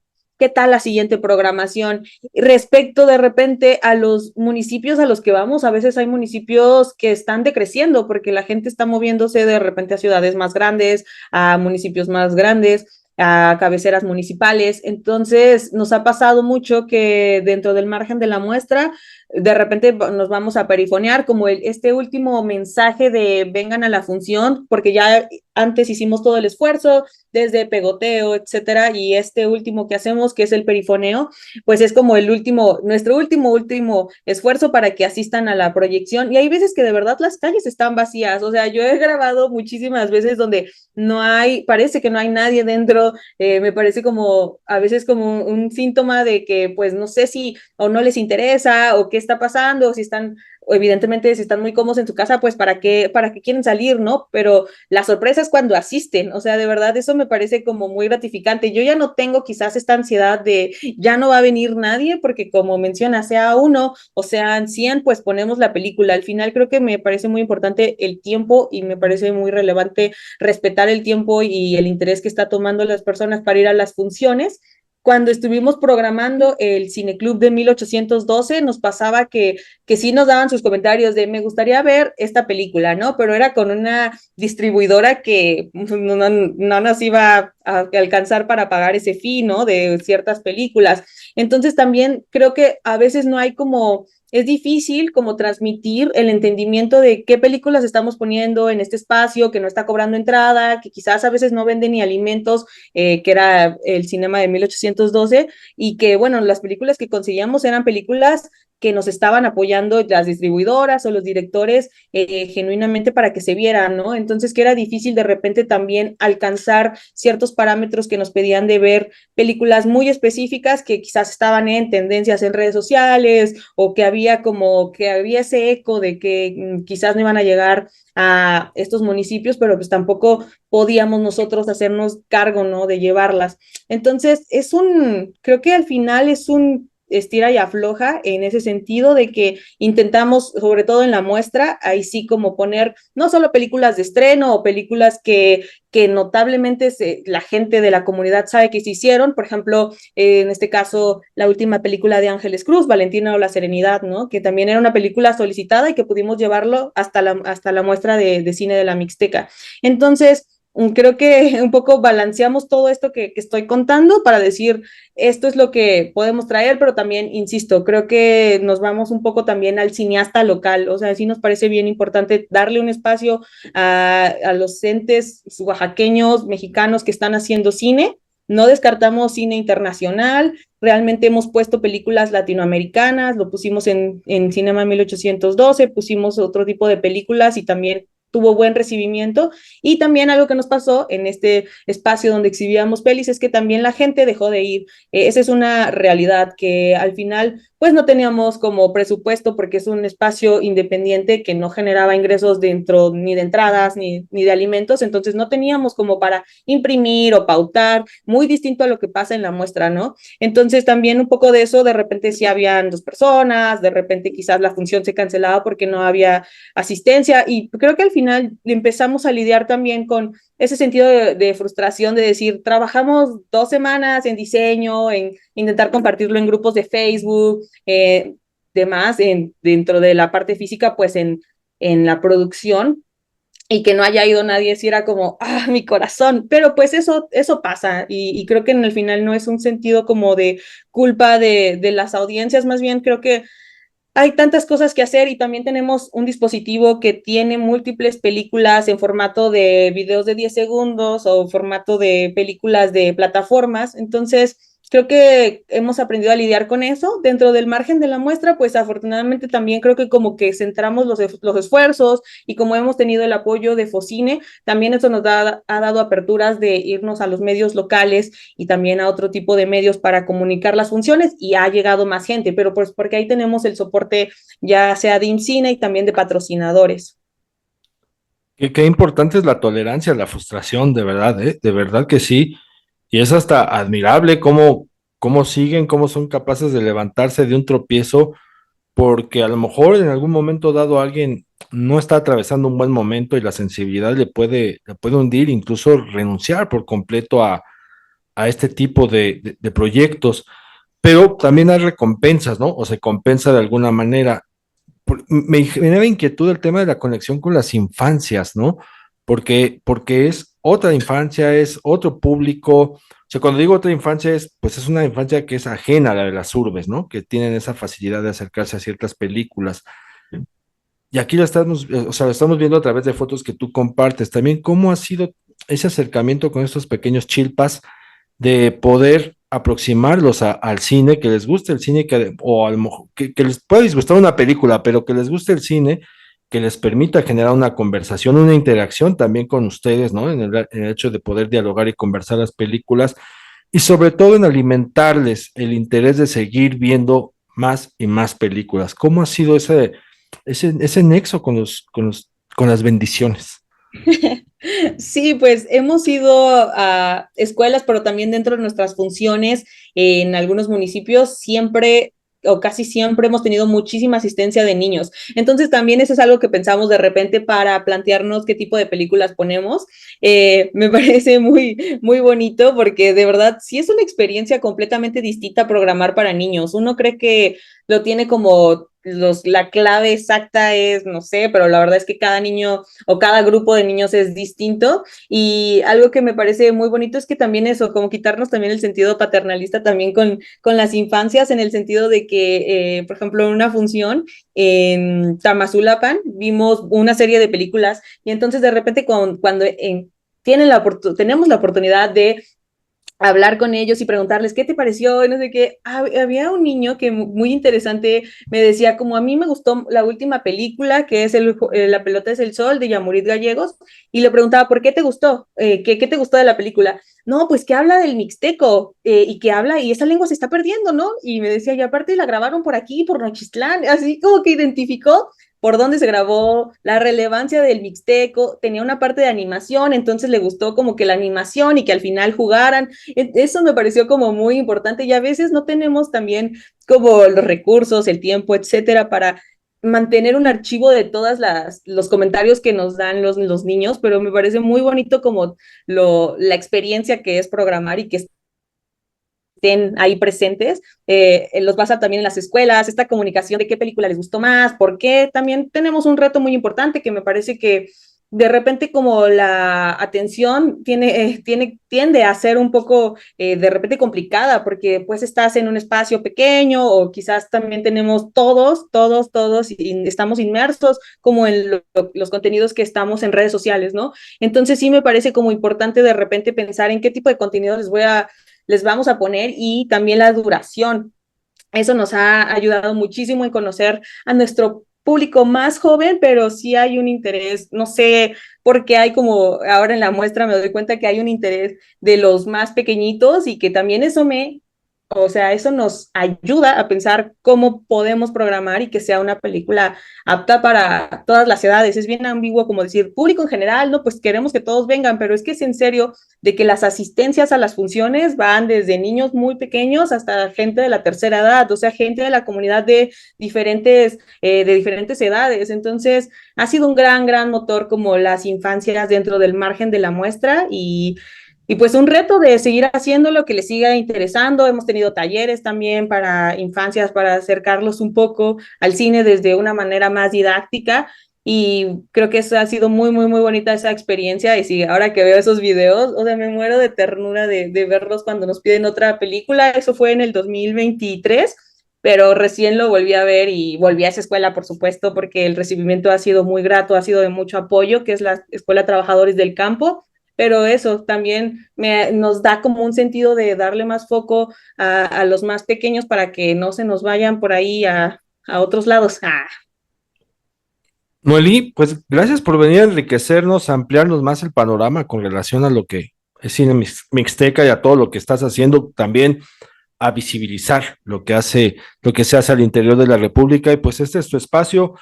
S1: tal la siguiente programación. Respecto de repente a los municipios a los que vamos, a veces hay municipios que están decreciendo porque la gente está moviéndose de repente a ciudades más grandes, a municipios más grandes, a cabeceras municipales. Entonces, nos ha pasado mucho que dentro del margen de la muestra, de repente nos vamos a perifonear como este último mensaje de vengan a la función, porque ya antes hicimos todo el esfuerzo, desde pegoteo, etcétera, y este último que hacemos, que es el perifoneo, pues es como el último, nuestro último esfuerzo para que asistan a la proyección. Y hay veces que de verdad las calles están vacías. O sea, yo he grabado muchísimas veces donde no hay, parece que no hay nadie dentro. Me parece como a veces como un síntoma de que pues no sé si o no les interesa o qué está pasando, o si están, o evidentemente si están muy cómodos en su casa, pues para qué quieren salir, ¿no? Pero la sorpresa es cuando asisten. O sea, de verdad eso me parece como muy gratificante. Yo ya no tengo quizás esta ansiedad de ya no va a venir nadie, porque como menciona, sea uno o sean 100, pues ponemos la película. Al final creo que me parece muy importante el tiempo y me parece muy relevante respetar el tiempo y el interés que está tomando las personas para ir a las funciones. Cuando estuvimos programando el Cineclub de 1812, nos pasaba que sí nos daban sus comentarios de me gustaría ver esta película, ¿no? Pero era con una distribuidora que no nos iba a alcanzar para pagar ese fee, ¿no? De ciertas películas. Entonces también creo que a veces no hay como es difícil como transmitir el entendimiento de qué películas estamos poniendo en este espacio, que no está cobrando entrada, que quizás a veces no vende ni alimentos, que era el cinema de 1812, y que, bueno, las películas que conseguíamos eran películas que nos estaban apoyando las distribuidoras o los directores genuinamente para que se vieran, ¿no? Entonces que era difícil de repente también alcanzar ciertos parámetros que nos pedían de ver películas muy específicas que quizás estaban en tendencias en redes sociales o que había como que había ese eco de que quizás no iban a llegar a estos municipios, pero pues tampoco podíamos nosotros hacernos cargo, ¿no? De llevarlas. Entonces, creo que al final es un estira y afloja en ese sentido de que intentamos, sobre todo en la muestra, ahí sí como poner no solo películas de estreno o películas que notablemente la gente de la comunidad sabe que se hicieron, por ejemplo, en este caso, la última película de Ángeles Cruz, Valentina o la Serenidad, ¿no? Que también era una película solicitada y que pudimos llevarlo hasta la muestra de cine de la Mixteca. Entonces, creo que un poco balanceamos todo esto que estoy contando para decir esto es lo que podemos traer, pero también, insisto, creo que nos vamos un poco también al cineasta local, o sea, sí nos parece bien importante darle un espacio a los entes oaxaqueños, mexicanos que están haciendo cine. No descartamos cine internacional, realmente hemos puesto películas latinoamericanas, lo pusimos en Cinema 1812, pusimos otro tipo de películas y también tuvo buen recibimiento. Y también algo que nos pasó en este espacio donde exhibíamos pelis es que también la gente dejó de ir. Esa es una realidad que al final pues no teníamos como presupuesto porque es un espacio independiente que no generaba ingresos dentro ni de entradas ni de alimentos, entonces no teníamos como para imprimir o pautar, muy distinto a lo que pasa en la muestra, ¿no? Entonces también un poco de eso, de repente sí habían 2 personas, de repente quizás la función se cancelaba porque no había asistencia y creo que al final empezamos a lidiar también con ese sentido de frustración de decir, trabajamos 2 semanas en diseño, en intentar compartirlo en grupos de Facebook, demás, dentro de la parte física, pues en la producción, y que no haya ido nadie, si era como, ah, mi corazón, pero pues eso pasa y creo que en el final no es un sentido como de culpa de las audiencias, más bien creo que hay tantas cosas que hacer y también tenemos un dispositivo que tiene múltiples películas en formato de videos de 10 segundos o formato de películas de plataformas. Entonces, creo que hemos aprendido a lidiar con eso. Dentro del margen de la muestra, pues afortunadamente también creo que como que centramos los esfuerzos y como hemos tenido el apoyo de Focine, también eso ha dado aperturas de irnos a los medios locales y también a otro tipo de medios para comunicar las funciones y ha llegado más gente, pero pues porque ahí tenemos el soporte ya sea de IMCINE y también de patrocinadores.
S2: Qué importante es la tolerancia, la frustración, de verdad, ¿eh? De verdad que sí. Y es hasta admirable cómo siguen, cómo son capaces de levantarse de un tropiezo, porque a lo mejor en algún momento dado alguien no está atravesando un buen momento y la sensibilidad le puede hundir, incluso renunciar por completo a este tipo de proyectos. Pero también hay recompensas, ¿no? O se compensa de alguna manera. Me generaba inquietud el tema de la conexión con las infancias, ¿no? Porque es otra infancia, es otro público. O sea, cuando digo otra infancia pues es una infancia que es ajena a la de las urbes, ¿no? Que tienen esa facilidad de acercarse a ciertas películas. Y aquí lo estamos, o sea, lo estamos viendo a través de fotos que tú compartes. También, ¿cómo ha sido ese acercamiento con estos pequeños chilpas de poder aproximarlos al cine, que les guste el cine, o a lo mejor, que les pueda disgustar una película, pero que les guste el cine, que les permita generar una conversación, una interacción también con ustedes, ¿no? En el hecho de poder dialogar y conversar las películas, y sobre todo en alimentarles el interés de seguir viendo más y más películas. ¿Cómo ha sido ese nexo con las bendiciones?
S1: Sí, pues hemos ido a escuelas, pero también dentro de nuestras funciones en algunos municipios, siempre o casi siempre hemos tenido muchísima asistencia de niños. Entonces también eso es algo que pensamos de repente para plantearnos qué tipo de películas ponemos. Me parece muy bonito porque de verdad sí es una experiencia completamente distinta programar para niños. Uno cree que lo tiene como la clave exacta es, no sé, pero la verdad es que cada niño o cada grupo de niños es distinto y algo que me parece muy bonito es que también eso, como quitarnos también el sentido paternalista también con las infancias en el sentido de que, por ejemplo, en una función en Tamazulapan vimos una serie de películas y entonces de repente cuando tenemos la oportunidad de hablar con ellos y preguntarles qué te pareció y no sé qué. Había un niño que muy interesante me decía como a mí me gustó la última película que es La pelota es el sol de Yamurit Gallegos y le preguntaba ¿por qué te gustó? ¿Qué te gustó de la película? No, pues que habla del mixteco y que habla y esa lengua se está perdiendo, ¿no? Y me decía y aparte la grabaron por aquí, por Nochistlán, así como que identificó por dónde se grabó, la relevancia del mixteco, tenía una parte de animación, entonces le gustó como que la animación y que al final jugaran. Eso me pareció como muy importante y a veces no tenemos también como los recursos, el tiempo, etcétera, para mantener un archivo de todas los comentarios que nos dan los niños, pero me parece muy bonito como la experiencia que es programar y que estén ahí presentes. Los basa también en las escuelas, esta comunicación de qué película les gustó más, por qué. También tenemos un reto muy importante que me parece que de repente como la atención tiende a ser un poco de repente complicada porque pues estás en un espacio pequeño o quizás también tenemos todos y estamos inmersos como en los contenidos que estamos en redes sociales, ¿no? Entonces sí me parece como importante de repente pensar en qué tipo de contenido les vamos a poner y también la duración. Eso nos ha ayudado muchísimo en conocer a nuestro público más joven, pero sí hay un interés, no sé, porque hay como ahora en la muestra me doy cuenta que hay un interés de los más pequeñitos y que también eso me O sea, eso nos ayuda a pensar cómo podemos programar y que sea una película apta para todas las edades. Es bien ambiguo como decir público en general, no, pues queremos que todos vengan, pero es que es en serio de que las asistencias a las funciones van desde niños muy pequeños hasta gente de la tercera edad, o sea, gente de la comunidad de diferentes edades. Entonces, ha sido un gran motor como las infancias dentro del margen de la muestra y pues un reto de seguir haciendo lo que les siga interesando. Hemos tenido talleres también para infancias, para acercarlos un poco al cine desde una manera más didáctica. Y creo que eso ha sido muy bonita esa experiencia. Y sí, ahora que veo esos videos, o sea, me muero de ternura de verlos cuando nos piden otra película. Eso fue en el 2023, pero recién lo volví a ver y volví a esa escuela, por supuesto, porque el recibimiento ha sido muy grato, ha sido de mucho apoyo, que es la Escuela Trabajadores del Campo, pero eso también nos da como un sentido de darle más foco a los más pequeños para que no se nos vayan por ahí a otros lados.
S2: Noelí, pues gracias por venir a enriquecernos, a ampliarnos más el panorama con relación a lo que es cine mixteca y a todo lo que estás haciendo, también a visibilizar lo que se hace al interior de la República. Y pues este es tu espacio.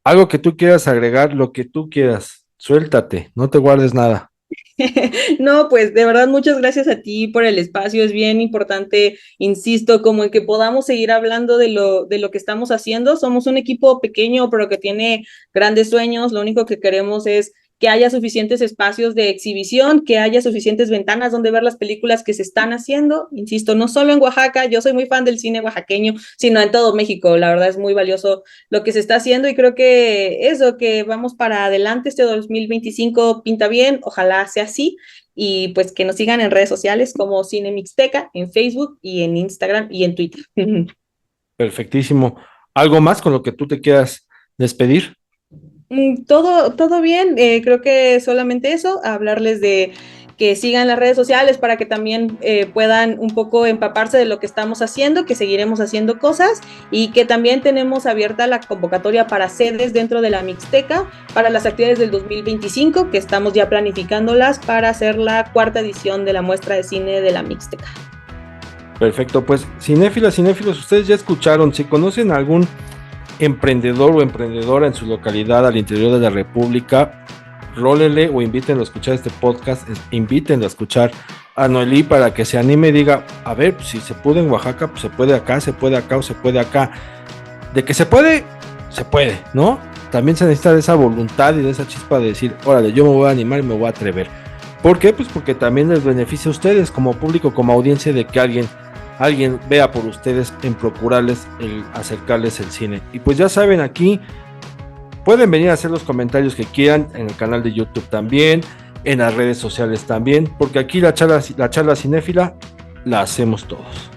S2: Algo que tú quieras agregar, lo que tú quieras, suéltate, no te guardes nada.
S1: No, pues de verdad muchas gracias a ti por el espacio. Es bien importante, insisto, como en que podamos seguir hablando de lo que estamos haciendo. Somos un equipo pequeño, pero que tiene grandes sueños. Lo único que queremos es que haya suficientes espacios de exhibición, que haya suficientes ventanas donde ver las películas que se están haciendo. Insisto, no solo en Oaxaca, yo soy muy fan del cine oaxaqueño, sino en todo México. La verdad es muy valioso lo que se está haciendo y creo que eso, que vamos para adelante, este 2025 pinta bien, ojalá sea así y pues que nos sigan en redes sociales como Cine Mixteca, en Facebook y en Instagram y en Twitter.
S2: Perfectísimo. ¿Algo más con lo que tú te quieras despedir?
S1: Todo bien, creo que solamente eso, hablarles de que sigan las redes sociales para que también puedan un poco empaparse de lo que estamos haciendo, que seguiremos haciendo cosas y que también tenemos abierta la convocatoria para sedes dentro de la Mixteca para las actividades del 2025, que estamos ya planificándolas para hacer la cuarta edición de la muestra de cine de la Mixteca.
S2: Perfecto, pues cinéfilas, cinéfilos, ustedes ya escucharon, si conocen a algún emprendedor o emprendedora en su localidad al interior de la República, rólenle o invítenlo a escuchar este podcast, invítenlo a escuchar a Noelí para que se anime y diga, a ver, si se puede en Oaxaca, pues se puede acá, se puede acá o se puede acá. De que se puede, ¿no? También se necesita de esa voluntad y de esa chispa de decir, órale, yo me voy a animar y me voy a atrever. ¿Por qué? Pues porque también les beneficia a ustedes como público, como audiencia, de que alguien vea por ustedes en procurarles el acercarles el cine. Y pues ya saben, aquí pueden venir a hacer los comentarios que quieran en el canal de YouTube también, en las redes sociales también, porque aquí la charla cinéfila la hacemos todos.